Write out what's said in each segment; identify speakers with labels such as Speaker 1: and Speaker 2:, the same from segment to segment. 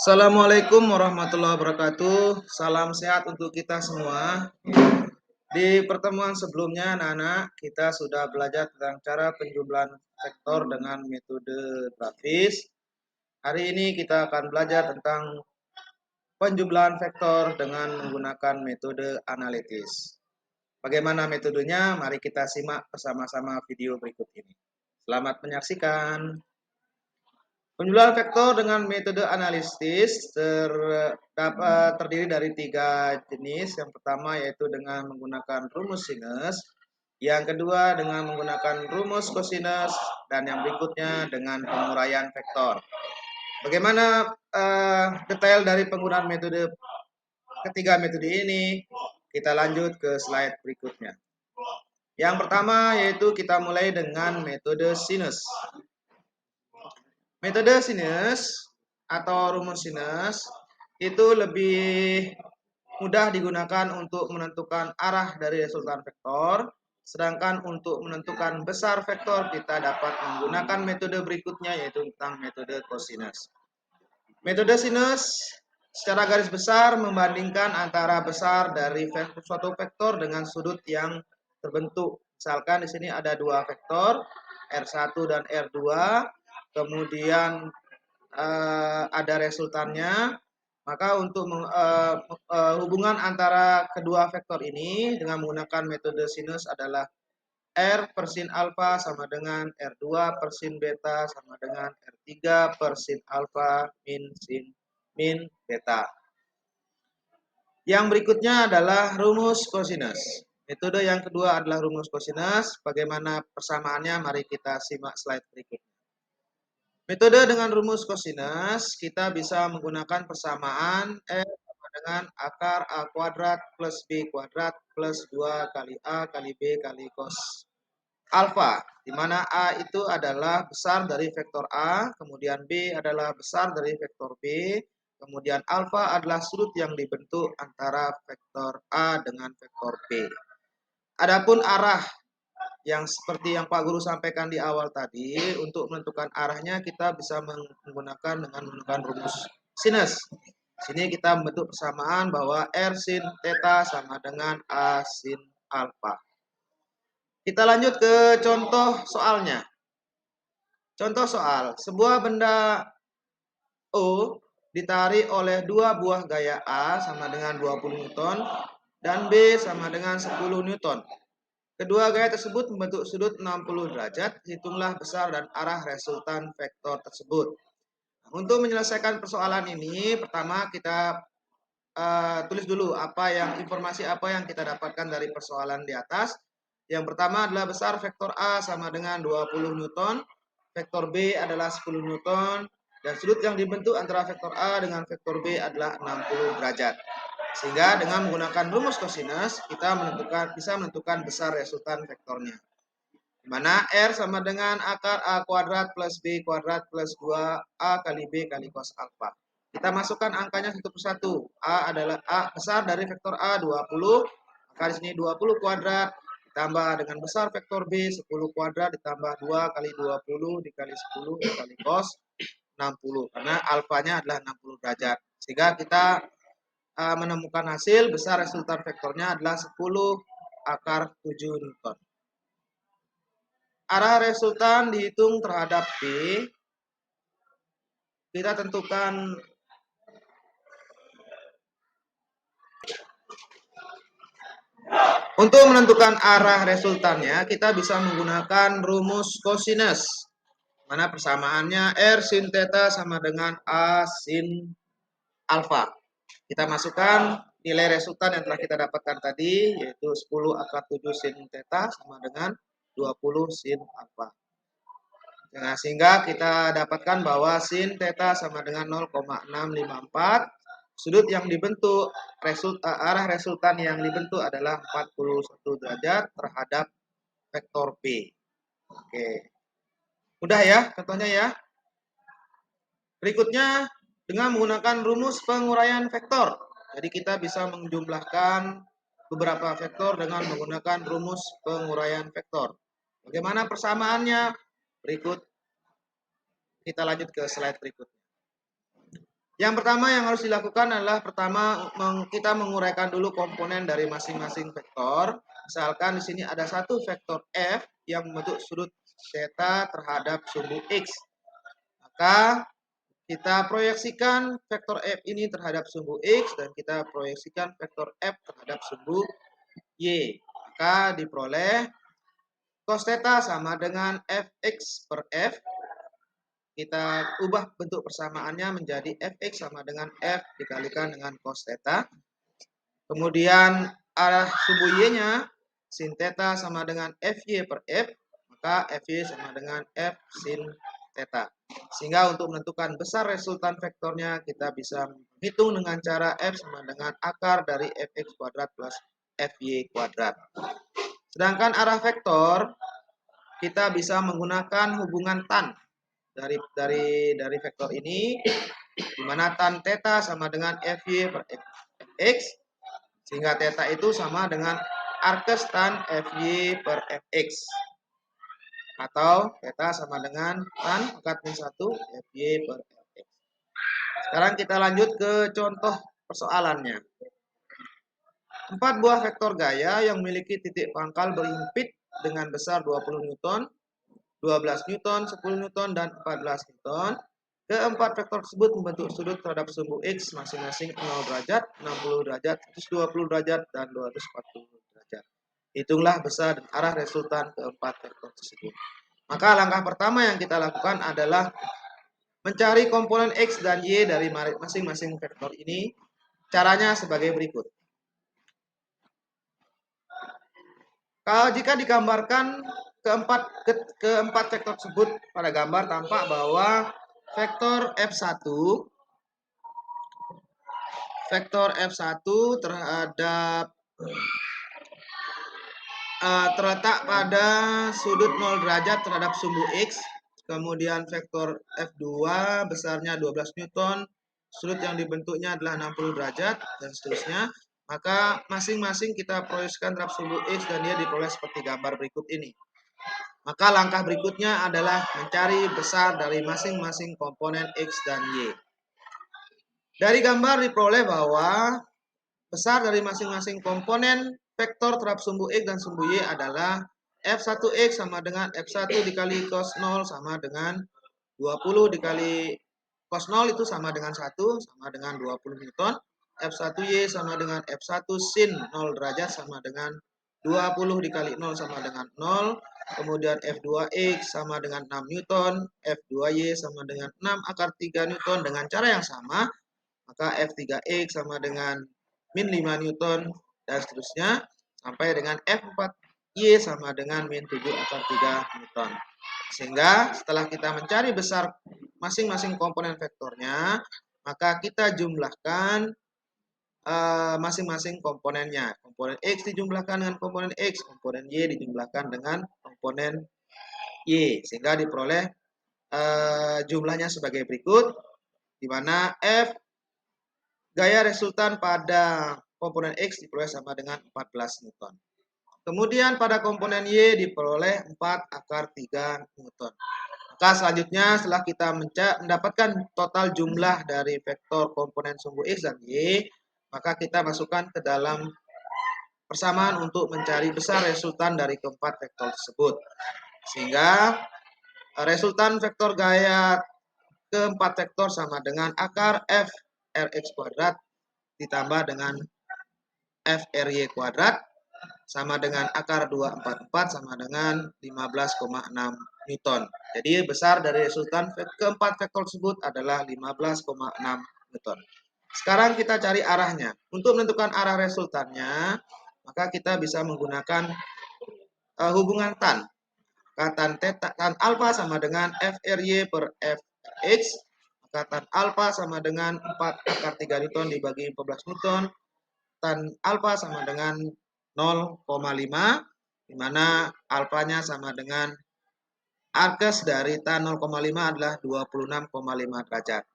Speaker 1: Assalamualaikum warahmatullahi wabarakatuh. Salam sehat untuk kita semua. Di pertemuan sebelumnya, anak-anak, kita sudah belajar tentang cara penjumlahan vektor dengan metode grafis. Hari ini kita akan belajar tentang penjumlahan vektor dengan menggunakan metode analitis. Bagaimana metodenya? Mari kita simak bersama-sama video berikut ini. Selamat menyaksikan. Penjumlahan vektor dengan metode analitis terdiri dari 3 jenis. Yang pertama yaitu dengan menggunakan rumus sinus, yang kedua dengan menggunakan rumus kosinus, dan yang berikutnya dengan penguraian vektor. Bagaimana detail dari penggunaan ketiga metode ini? Kita lanjut ke slide berikutnya. Yang pertama yaitu kita mulai dengan metode sinus. Metode sinus atau rumus sinus itu lebih mudah digunakan untuk menentukan arah dari resultan vektor, sedangkan untuk menentukan besar vektor kita dapat menggunakan metode berikutnya yaitu tentang metode kosinus. Metode sinus secara garis besar membandingkan antara besar dari suatu vektor dengan sudut yang terbentuk. Misalkan di sini ada dua vektor, R1 dan R2, kemudian ada resultannya, maka untuk hubungan antara kedua vektor ini dengan menggunakan metode sinus adalah R per sin alfa sama dengan R2 per sin beta sama dengan R3 per sin alfa min beta. Yang berikutnya adalah rumus kosinus. Metode yang kedua adalah rumus kosinus. Bagaimana persamaannya? Mari kita simak slide berikutnya. Metode dengan rumus kosinus, kita bisa menggunakan persamaan R sama dengan akar A kuadrat plus B kuadrat plus 2 kali A kali B kali cos alfa, di mana A itu adalah besar dari vektor A, kemudian B adalah besar dari vektor B, kemudian alfa adalah sudut yang dibentuk antara vektor A dengan vektor B. Adapun arah yang seperti yang Pak Guru sampaikan di awal tadi, untuk menentukan arahnya kita bisa menggunakan rumus sinus. Sini kita membentuk persamaan bahwa R sin theta sama dengan A sin alfa. Kita lanjut ke contoh soalnya. Contoh soal, sebuah benda O ditarik oleh dua buah gaya A sama dengan 20 Newton dan B sama dengan 10 Newton. Kedua gaya tersebut membentuk sudut 60 derajat, hitunglah besar dan arah resultan vektor tersebut. Untuk menyelesaikan persoalan ini, pertama kita tulis dulu informasi apa yang kita dapatkan dari persoalan di atas. Yang pertama adalah besar vektor A sama dengan 20 Newton, vektor B adalah 10 Newton, dan sudut yang dibentuk antara vektor A dengan vektor B adalah 60 derajat. Sehingga dengan menggunakan rumus kosinus, kita bisa menentukan besar resultan vektornya. Di mana R sama dengan akar A kuadrat plus B kuadrat plus 2A kali B kali cos alfa. Kita masukkan angkanya satu persatu. A adalah A besar dari vektor A 20, maka di sini 20 kuadrat ditambah dengan besar vektor B 10 kuadrat ditambah 2 kali 20 dikali 10 dikali cos 60. Karena alfanya adalah 60 derajat. Sehingga kita menemukan hasil besar resultan vektornya adalah 10 akar 7 Newton. Arah resultan dihitung terhadap B. Kita tentukan untuk menentukan arah resultannya, kita bisa menggunakan rumus kosinus. Mana persamaannya R sin theta sama dengan A sin alfa. Kita masukkan nilai resultan yang telah kita dapatkan tadi, yaitu 10 akar 7 sin theta sama dengan 20 sin alfa. Nah, sehingga kita dapatkan bahwa sin theta sama dengan 0,654. Sudut yang dibentuk, arah resultan yang dibentuk adalah 41 derajat terhadap vektor B. Oke. Mudah ya contohnya ya. Berikutnya dengan menggunakan rumus penguraian vektor. Jadi kita bisa menjumlahkan beberapa vektor dengan menggunakan rumus penguraian vektor. Bagaimana persamaannya? Berikut kita lanjut ke slide berikutnya. Yang pertama yang harus dilakukan adalah kita menguraikan dulu komponen dari masing-masing vektor. Misalkan di sini ada satu vektor F yang membentuk sudut theta terhadap sumbu X. Maka kita proyeksikan vektor F ini terhadap sumbu X dan kita proyeksikan vektor F terhadap sumbu Y. Maka diperoleh cos theta sama dengan Fx per F. Kita ubah bentuk persamaannya menjadi Fx sama dengan F dikalikan dengan cos theta. Kemudian arah sumbu Y-nya sin theta sama dengan Fy per F. Maka Fy sama dengan F sin theta. Sehingga untuk menentukan besar resultan vektornya kita bisa menghitung dengan cara F sama dengan akar dari Fx kuadrat plus Fy kuadrat. Sedangkan arah vektor kita bisa menggunakan hubungan tan dari vektor ini, di mana tan theta sama dengan Fy per Fx, sehingga theta itu sama dengan arkes tan Fy per Fx, atau theta sama dengan tan pangkat min 1 Fy per Fx. Sekarang kita lanjut ke contoh persoalannya. 4 buah vektor gaya yang memiliki titik pangkal berimpit dengan besar 20 Newton, 12 Newton, 10 Newton, dan 14 Newton. Keempat vektor tersebut membentuk sudut terhadap sumbu X masing-masing 0 derajat, 60 derajat, 120 derajat, dan 240 derajat. Hitunglah besar dan arah resultan keempat vektor tersebut. Maka langkah pertama yang kita lakukan adalah mencari komponen X dan Y dari masing-masing vektor ini. Caranya sebagai berikut. Kalau jika digambarkan keempat vektor tersebut pada gambar, tampak bahwa vektor F1 terletak pada sudut 0 derajat terhadap sumbu X. Kemudian vektor F2 besarnya 12 Newton, sudut yang dibentuknya adalah 60 derajat, dan seterusnya. Maka masing-masing kita proyeksikan terhadap sumbu X dan dia diperoleh seperti gambar berikut ini. Maka langkah berikutnya adalah mencari besar dari masing-masing komponen X dan Y. Dari gambar diperoleh bahwa besar dari masing-masing komponen vektor terhadap sumbu X dan sumbu Y adalah F1X sama dengan F1 dikali cos 0 sama dengan 20 dikali cos 0 itu sama dengan 1, sama dengan 20 Newton. F1Y sama dengan F1 sin 0 derajat sama dengan 20 dikali 0 sama dengan 0. Kemudian F2X sama dengan 6 Newton. F2Y sama dengan 6 akar 3 Newton dengan cara yang sama. Maka F3X sama dengan min 5 Newton dan seterusnya. Sampai dengan F4Y sama dengan min 7 akar 3 Newton. Sehingga setelah kita mencari besar masing-masing komponen vektornya, maka kita jumlahkan masing-masing komponennya. Komponen X dijumlahkan dengan komponen X, komponen Y dijumlahkan dengan komponen Y, sehingga diperoleh jumlahnya sebagai berikut, di mana F gaya resultan pada komponen X diperoleh sama dengan 14 Newton. Kemudian pada komponen Y diperoleh 4 akar 3 Newton. Maka selanjutnya setelah kita mendapatkan total jumlah dari vektor komponen sumbu X dan Y, maka kita masukkan ke dalam persamaan untuk mencari besar resultan dari keempat vektor tersebut. Sehingga resultan vektor gaya keempat vektor sama dengan akar F Rx kuadrat ditambah dengan F Ry kuadrat sama dengan akar 244 sama dengan 15,6 Newton. Jadi besar dari resultan keempat vektor tersebut adalah 15,6 Newton. Sekarang kita cari arahnya. Untuk menentukan arah resultannya, maka kita bisa menggunakan hubungan tan. Tan alfa sama dengan Fry per Fx. Maka tan alfa sama dengan 4 akar 3 Newton dibagi 14 Newton. Tan alfa sama dengan 0,5, di mana alfanya sama dengan arkes dari tan 0,5 adalah 26,5 derajat.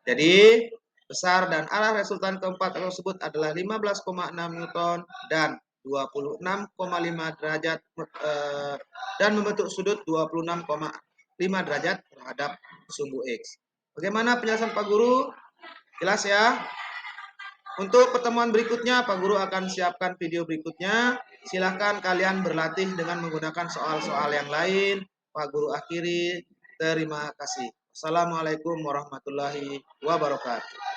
Speaker 1: Jadi besar dan arah resultan keempat tersebut adalah 15,6 Newton dan 26,5 derajat dan membentuk sudut 26,5 derajat terhadap sumbu X. Bagaimana penjelasan Pak Guru? Jelas ya? Untuk pertemuan berikutnya, Pak Guru akan siapkan video berikutnya. Silahkan kalian berlatih dengan menggunakan soal-soal yang lain. Pak Guru akhiri. Terima kasih. Assalamualaikum warahmatullahi wabarakatuh.